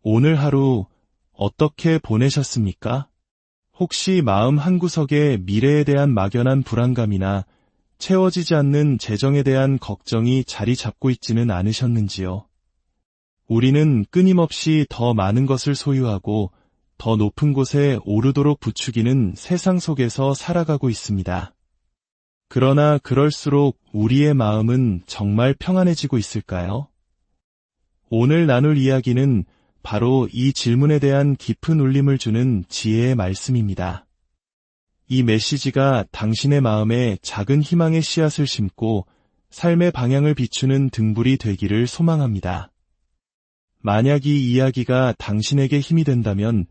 오늘 하루 어떻게 보내셨습니까? 혹시 마음 한구석에 미래에 대한 막연한 불안감이나 채워지지 않는 재정에 대한 걱정이 자리 잡고 있지는 않으셨는지요? 우리는 끊임없이 더 많은 것을 소유하고 더 높은 곳에 오르도록 부추기는 세상 속에서 살아가고 있습니다. 그러나 그럴수록 우리의 마음은 정말 평안해지고 있을까요? 오늘 나눌 이야기는 바로 이 질문에 대한 깊은 울림을 주는 지혜의 말씀입니다. 이 메시지가 당신의 마음에 작은 희망의 씨앗을 심고 삶의 방향을 비추는 등불이 되기를 소망합니다. 만약 이 이야기가 당신에게 힘이 된다면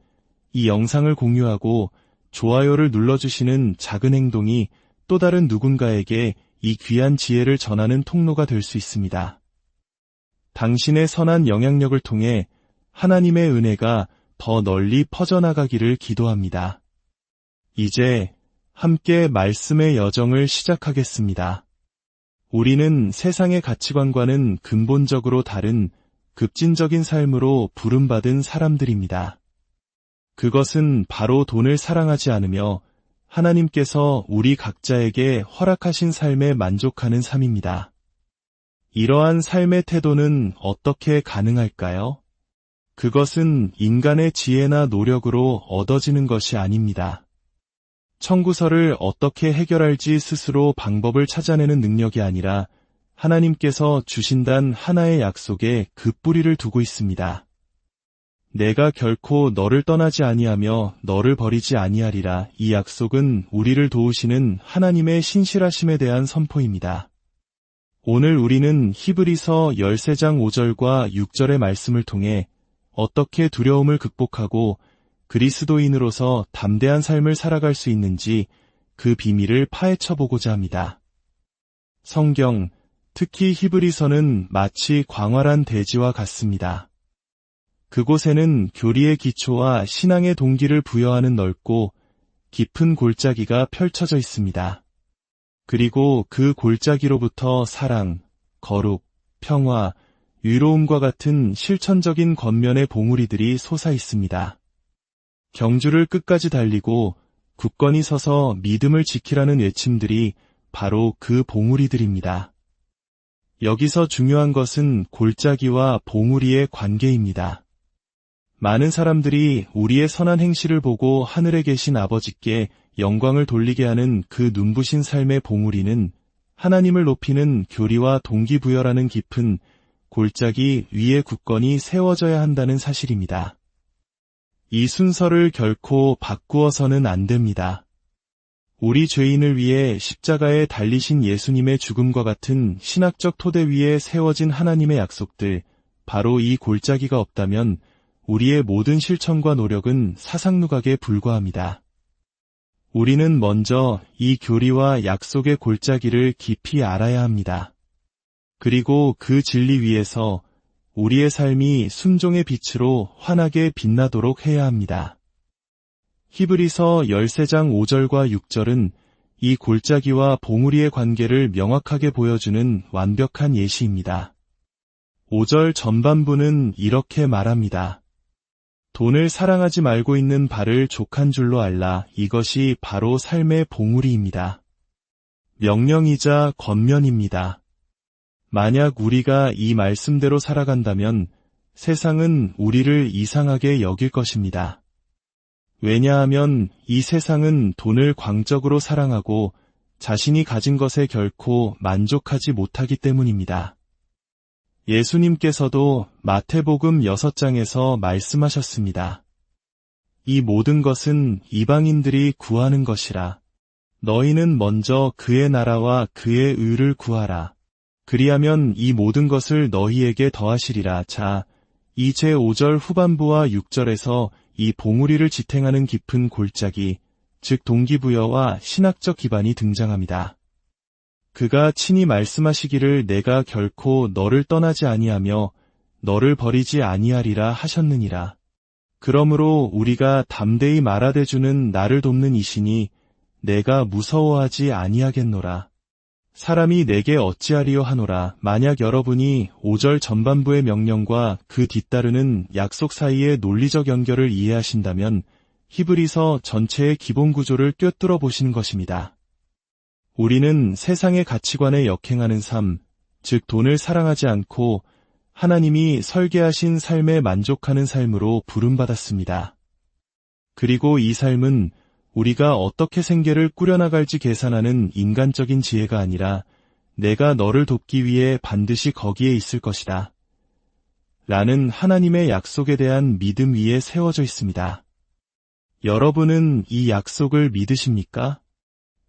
이 영상을 공유하고 좋아요를 눌러주시는 작은 행동이 또 다른 누군가에게 이 귀한 지혜를 전하는 통로가 될 수 있습니다. 당신의 선한 영향력을 통해 하나님의 은혜가 더 널리 퍼져나가기를 기도합니다. 이제 함께 말씀의 여정을 시작하겠습니다. 우리는 세상의 가치관과는 근본적으로 다른 급진적인 삶으로 부름받은 사람들입니다. 그것은 바로 돈을 사랑하지 않으며 하나님께서 우리 각자에게 허락하신 삶에 만족하는 삶입니다. 이러한 삶의 태도는 어떻게 가능할까요? 그것은 인간의 지혜나 노력으로 얻어지는 것이 아닙니다. 청구서를 어떻게 해결할지 스스로 방법을 찾아내는 능력이 아니라 하나님께서 주신단 하나의 약속에 그 뿌리를 두고 있습니다. 내가 결코 너를 떠나지 아니하며 너를 버리지 아니하리라. 이 약속은 우리를 도우시는 하나님의 신실하심에 대한 선포입니다. 오늘 우리는 히브리서 13장 5절과 6절의 말씀을 통해 어떻게 두려움을 극복하고 그리스도인으로서 담대한 삶을 살아갈 수 있는지 그 비밀을 파헤쳐보고자 합니다. 성경, 특히 히브리서는 마치 광활한 대지와 같습니다. 그곳에는 교리의 기초와 신앙의 동기를 부여하는 넓고 깊은 골짜기가 펼쳐져 있습니다. 그리고 그 골짜기로부터 사랑, 거룩, 평화, 위로움과 같은 실천적인 겉면의 봉우리들이 솟아 있습니다. 경주를 끝까지 달리고 굳건히 서서 믿음을 지키라는 외침들이 바로 그 봉우리들입니다. 여기서 중요한 것은 골짜기와 봉우리의 관계입니다. 많은 사람들이 우리의 선한 행실을 보고 하늘에 계신 아버지께 영광을 돌리게 하는 그 눈부신 삶의 봉우리는 하나님을 높이는 교리와 동기부여라는 깊은 골짜기 위에 굳건히 세워져야 한다는 사실입니다. 이 순서를 결코 바꾸어서는 안 됩니다. 우리 죄인을 위해 십자가에 달리신 예수님의 죽음과 같은 신학적 토대 위에 세워진 하나님의 약속들, 바로 이 골짜기가 없다면 우리의 모든 실천과 노력은 사상누각에 불과합니다. 우리는 먼저 이 교리와 약속의 골짜기를 깊이 알아야 합니다. 그리고 그 진리 위에서 우리의 삶이 순종의 빛으로 환하게 빛나도록 해야 합니다. 히브리서 13장 5절과 6절은 이 골짜기와 봉우리의 관계를 명확하게 보여주는 완벽한 예시입니다. 5절 전반부는 이렇게 말합니다. 돈을 사랑하지 말고 있는 바를 족한 줄로 알라. 이것이 바로 삶의 봉우리입니다. 명령이자 권면입니다. 만약 우리가 이 말씀대로 살아간다면 세상은 우리를 이상하게 여길 것입니다. 왜냐하면 이 세상은 돈을 광적으로 사랑하고 자신이 가진 것에 결코 만족하지 못하기 때문입니다. 예수님께서도 마태복음 6장에서 말씀하셨습니다. 이 모든 것은 이방인들이 구하는 것이라. 너희는 먼저 그의 나라와 그의 의를 구하라. 그리하면 이 모든 것을 너희에게 더하시리라. 자, 이 제5절 후반부와 6절에서 이 봉우리를 지탱하는 깊은 골짜기, 즉 동기부여와 신학적 기반이 등장합니다. 그가 친히 말씀하시기를 내가 결코 너를 떠나지 아니하며 너를 버리지 아니하리라 하셨느니라. 그러므로 우리가 담대히 말하되 주는 나를 돕는 이시니 내가 무서워하지 아니하겠노라. 사람이 내게 어찌하리요 하노라. 만약 여러분이 5절 전반부의 명령과 그 뒤따르는 약속 사이의 논리적 연결을 이해하신다면 히브리서 전체의 기본 구조를 꿰뚫어 보시는 것입니다. 우리는 세상의 가치관에 역행하는 삶, 즉 돈을 사랑하지 않고 하나님이 설계하신 삶에 만족하는 삶으로 부름받았습니다. 그리고 이 삶은 우리가 어떻게 생계를 꾸려나갈지 계산하는 인간적인 지혜가 아니라 내가 너를 돕기 위해 반드시 거기에 있을 것이다. 라는 하나님의 약속에 대한 믿음 위에 세워져 있습니다. 여러분은 이 약속을 믿으십니까?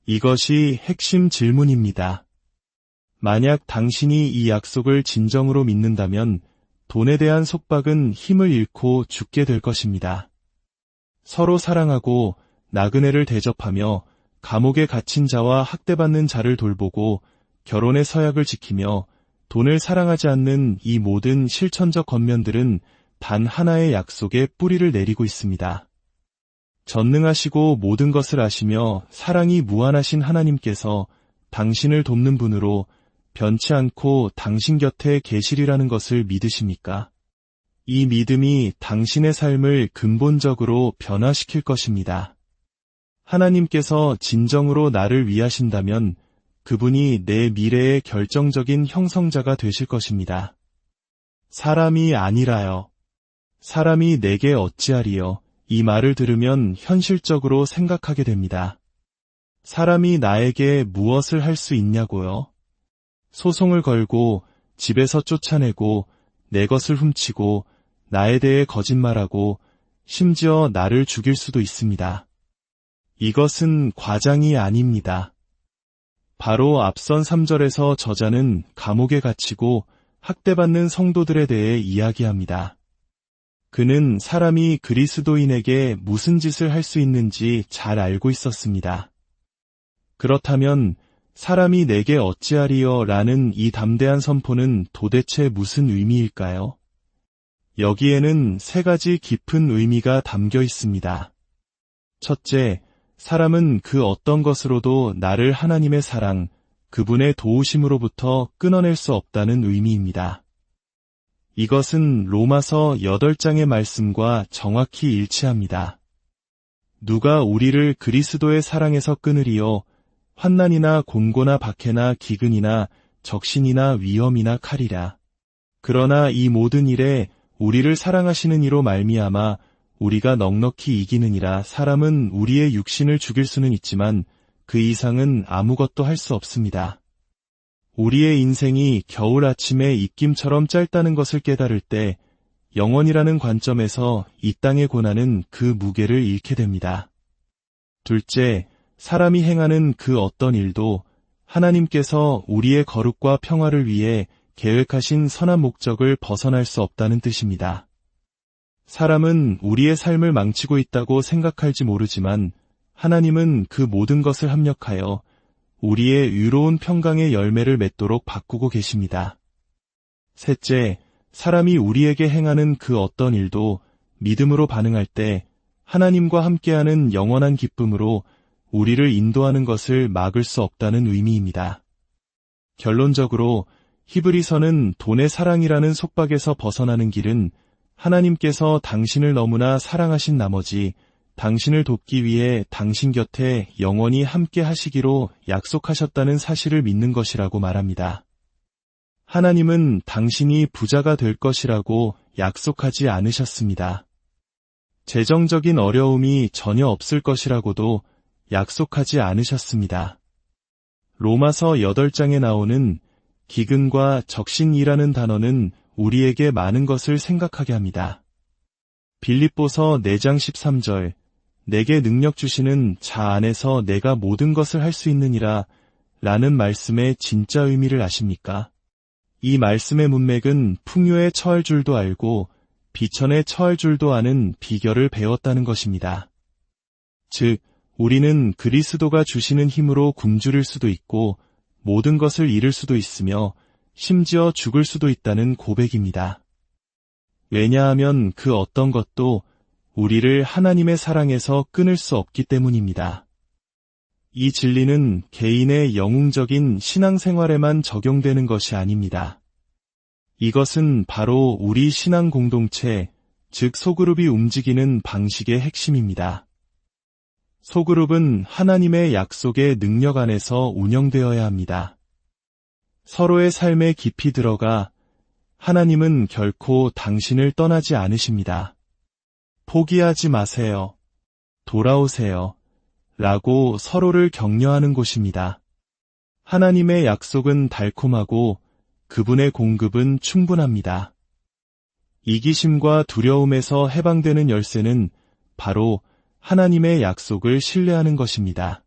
이것이 핵심 질문입니다. 만약 당신이 이 약속을 진정으로 믿는다면 돈에 대한 속박은 힘을 잃고 죽게 될 것입니다. 서로 사랑하고 나그네를 대접하며 감옥에 갇힌 자와 학대받는 자를 돌보고 결혼의 서약을 지키며 돈을 사랑하지 않는 이 모든 실천적 겉면들은 단 하나의 약속에 뿌리를 내리고 있습니다. 전능하시고 모든 것을 아시며 사랑이 무한하신 하나님께서 당신을 돕는 분으로 변치 않고 당신 곁에 계시리라는 것을 믿으십니까? 이 믿음이 당신의 삶을 근본적으로 변화시킬 것입니다. 하나님께서 진정으로 나를 위하신다면 그분이 내 미래의 결정적인 형성자가 되실 것입니다. 사람이 아니라요. 사람이 내게 어찌하리요. 이 말을 들으면 현실적으로 생각하게 됩니다. 사람이 나에게 무엇을 할 수 있냐고요? 소송을 걸고 집에서 쫓아내고 내 것을 훔치고 나에 대해 거짓말하고 심지어 나를 죽일 수도 있습니다. 이것은 과장이 아닙니다. 바로 앞선 3절에서 저자는 감옥에 갇히고 학대받는 성도들에 대해 이야기합니다. 그는 사람이 그리스도인에게 무슨 짓을 할 수 있는지 잘 알고 있었습니다. 그렇다면 사람이 내게 어찌하리요 라는 이 담대한 선포는 도대체 무슨 의미일까요? 여기에는 3가지 깊은 의미가 담겨 있습니다. 첫째, 사람은 그 어떤 것으로도 나를 하나님의 사랑, 그분의 도우심으로부터 끊어낼 수 없다는 의미입니다. 이것은 로마서 8장의 말씀과 정확히 일치합니다. 누가 우리를 그리스도의 사랑에서 끊으리요? 환난이나 곤고나 박해나 기근이나 적신이나 위험이나 칼이라. 그러나 이 모든 일에 우리를 사랑하시는 이로 말미암아 우리가 넉넉히 이기느니라. 사람은 우리의 육신을 죽일 수는 있지만 그 이상은 아무것도 할 수 없습니다. 우리의 인생이 겨울 아침의 입김처럼 짧다는 것을 깨달을 때 영원이라는 관점에서 이 땅의 고난은 그 무게를 잃게 됩니다. 둘째, 사람이 행하는 그 어떤 일도 하나님께서 우리의 거룩과 평화를 위해 계획하신 선한 목적을 벗어날 수 없다는 뜻입니다. 사람은 우리의 삶을 망치고 있다고 생각할지 모르지만 하나님은 그 모든 것을 합력하여 우리의 의로운 평강의 열매를 맺도록 바꾸고 계십니다. 셋째, 사람이 우리에게 행하는 그 어떤 일도 믿음으로 반응할 때 하나님과 함께하는 영원한 기쁨으로 우리를 인도하는 것을 막을 수 없다는 의미입니다. 결론적으로 히브리서는 돈의 사랑이라는 속박에서 벗어나는 길은 하나님께서 당신을 너무나 사랑하신 나머지 당신을 돕기 위해 당신 곁에 영원히 함께 하시기로 약속하셨다는 사실을 믿는 것이라고 말합니다. 하나님은 당신이 부자가 될 것이라고 약속하지 않으셨습니다. 재정적인 어려움이 전혀 없을 것이라고도 약속하지 않으셨습니다. 로마서 8장에 나오는 기근과 적신이라는 단어는 우리에게 많은 것을 생각하게 합니다. 빌립보서 4장 13절, 내게 능력 주시는 자 안에서 내가 모든 것을 할 수 있느니라 라는 말씀의 진짜 의미를 아십니까? 이 말씀의 문맥은 풍요에 처할 줄도 알고 비천에 처할 줄도 아는 비결을 배웠다는 것입니다. 즉, 우리는 그리스도가 주시는 힘으로 굶주릴 수도 있고 모든 것을 잃을 수도 있으며 심지어 죽을 수도 있다는 고백입니다. 왜냐하면 그 어떤 것도 우리를 하나님의 사랑에서 끊을 수 없기 때문입니다. 이 진리는 개인의 영웅적인 신앙생활에만 적용되는 것이 아닙니다. 이것은 바로 우리 신앙 공동체, 즉 소그룹이 움직이는 방식의 핵심입니다. 소그룹은 하나님의 약속의 능력 안에서 운영되어야 합니다. 서로의 삶에 깊이 들어가 하나님은 결코 당신을 떠나지 않으십니다. 포기하지 마세요. 돌아오세요. 라고 서로를 격려하는 곳입니다. 하나님의 약속은 달콤하고 그분의 공급은 충분합니다. 이기심과 두려움에서 해방되는 열쇠는 바로 하나님의 약속을 신뢰하는 것입니다.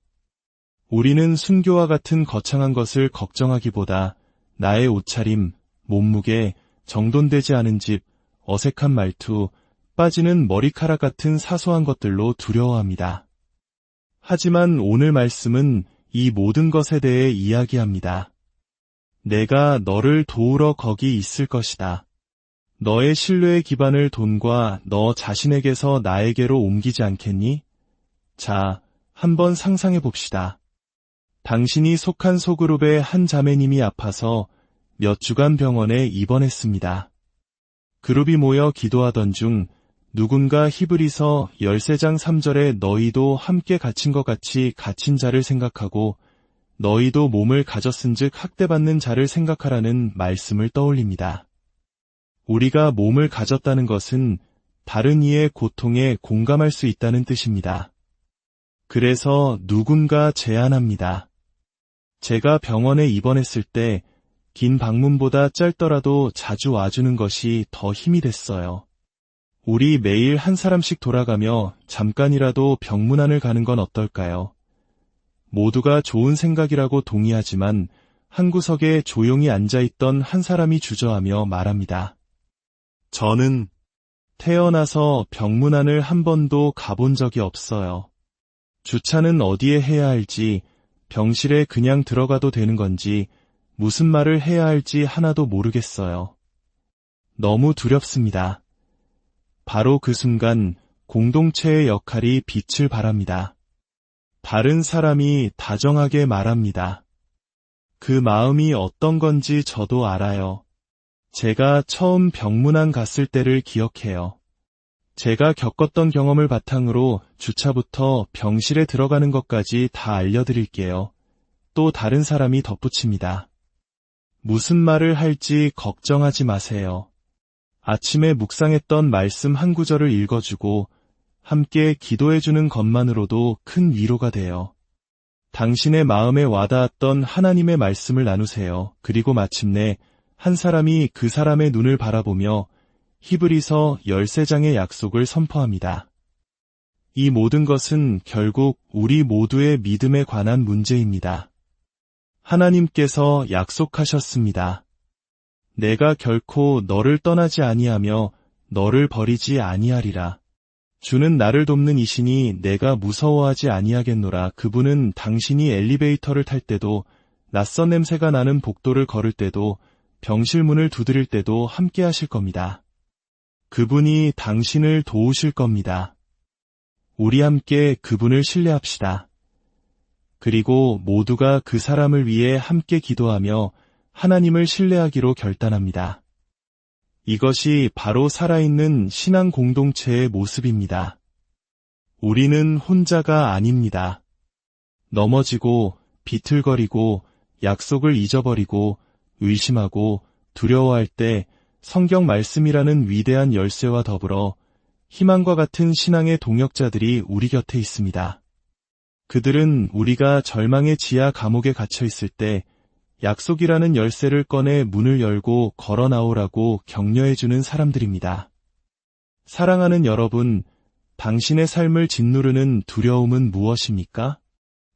우리는 순교와 같은 거창한 것을 걱정하기보다 나의 옷차림, 몸무게, 정돈되지 않은 집, 어색한 말투, 빠지는 머리카락 같은 사소한 것들로 두려워합니다. 하지만 오늘 말씀은 이 모든 것에 대해 이야기합니다. 내가 너를 도우러 거기 있을 것이다. 너의 신뢰의 기반을 돈과 너 자신에게서 나에게로 옮기지 않겠니? 자, 한번 상상해 봅시다. 당신이 속한 소그룹의 한 자매님이 아파서 몇 주간 병원에 입원했습니다. 그룹이 모여 기도하던 중 누군가 히브리서 13장 3절에 너희도 함께 갇힌 것 같이 갇힌 자를 생각하고 너희도 몸을 가졌은즉 학대받는 자를 생각하라는 말씀을 떠올립니다. 우리가 몸을 가졌다는 것은 다른 이의 고통에 공감할 수 있다는 뜻입니다. 그래서 누군가 제안합니다. 제가 병원에 입원했을 때 긴 방문보다 짧더라도 자주 와주는 것이 더 힘이 됐어요. 우리 매일 한 사람씩 돌아가며 잠깐이라도 병문안을 가는 건 어떨까요? 모두가 좋은 생각이라고 동의하지만 한 구석에 조용히 앉아있던 한 사람이 주저하며 말합니다. 저는 태어나서 병문안을 한 번도 가본 적이 없어요. 주차는 어디에 해야 할지, 병실에 그냥 들어가도 되는 건지, 무슨 말을 해야 할지 하나도 모르겠어요. 너무 두렵습니다. 바로 그 순간 공동체의 역할이 빛을 발합니다. 다른 사람이 다정하게 말합니다. 그 마음이 어떤 건지 저도 알아요. 제가 처음 병문안 갔을 때를 기억해요. 제가 겪었던 경험을 바탕으로 주차부터 병실에 들어가는 것까지 다 알려드릴게요. 또 다른 사람이 덧붙입니다. 무슨 말을 할지 걱정하지 마세요. 아침에 묵상했던 말씀 한 구절을 읽어주고 함께 기도해주는 것만으로도 큰 위로가 돼요. 당신의 마음에 와닿았던 하나님의 말씀을 나누세요. 그리고 마침내 한 사람이 그 사람의 눈을 바라보며 히브리서 13장의 약속을 선포합니다. 이 모든 것은 결국 우리 모두의 믿음에 관한 문제입니다. 하나님께서 약속하셨습니다. 내가 결코 너를 떠나지 아니하며 너를 버리지 아니하리라. 주는 나를 돕는 이시니 내가 무서워하지 아니하겠노라. 그분은 당신이 엘리베이터를 탈 때도, 낯선 냄새가 나는 복도를 걸을 때도, 병실 문을 두드릴 때도 함께 하실 겁니다. 그분이 당신을 도우실 겁니다. 우리 함께 그분을 신뢰합시다. 그리고 모두가 그 사람을 위해 함께 기도하며 하나님을 신뢰하기로 결단합니다. 이것이 바로 살아있는 신앙 공동체의 모습입니다. 우리는 혼자가 아닙니다. 넘어지고 비틀거리고 약속을 잊어버리고 의심하고 두려워할 때 성경 말씀이라는 위대한 열쇠와 더불어 희망과 같은 신앙의 동역자들이 우리 곁에 있습니다. 그들은 우리가 절망의 지하 감옥에 갇혀 있을 때 약속이라는 열쇠를 꺼내 문을 열고 걸어 나오라고 격려해주는 사람들입니다. 사랑하는 여러분, 당신의 삶을 짓누르는 두려움은 무엇입니까?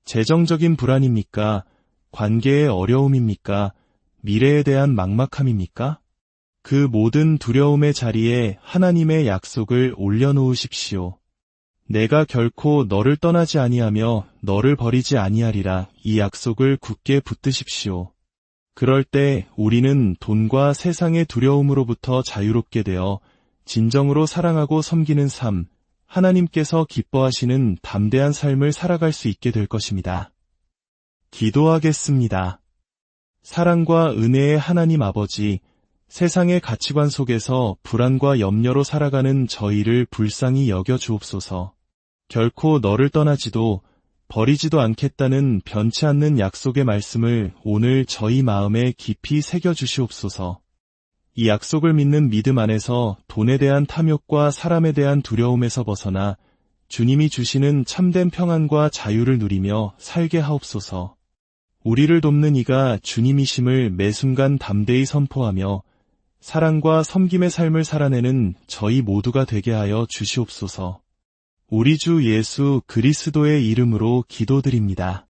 재정적인 불안입니까? 관계의 어려움입니까? 미래에 대한 막막함입니까? 그 모든 두려움의 자리에 하나님의 약속을 올려놓으십시오. 내가 결코 너를 떠나지 아니하며 너를 버리지 아니하리라. 이 약속을 굳게 붙드십시오. 그럴 때 우리는 돈과 세상의 두려움으로부터 자유롭게 되어 진정으로 사랑하고 섬기는 삶, 하나님께서 기뻐하시는 담대한 삶을 살아갈 수 있게 될 것입니다. 기도하겠습니다. 사랑과 은혜의 하나님 아버지, 세상의 가치관 속에서 불안과 염려로 살아가는 저희를 불쌍히 여겨 주옵소서. 결코 너를 떠나지도 버리지도 않겠다는 변치 않는 약속의 말씀을 오늘 저희 마음에 깊이 새겨 주시옵소서. 이 약속을 믿는 믿음 안에서 돈에 대한 탐욕과 사람에 대한 두려움에서 벗어나 주님이 주시는 참된 평안과 자유를 누리며 살게 하옵소서. 우리를 돕는 이가 주님이심을 매 순간 담대히 선포하며 사랑과 섬김의 삶을 살아내는 저희 모두가 되게 하여 주시옵소서. 우리 주 예수 그리스도의 이름으로 기도드립니다.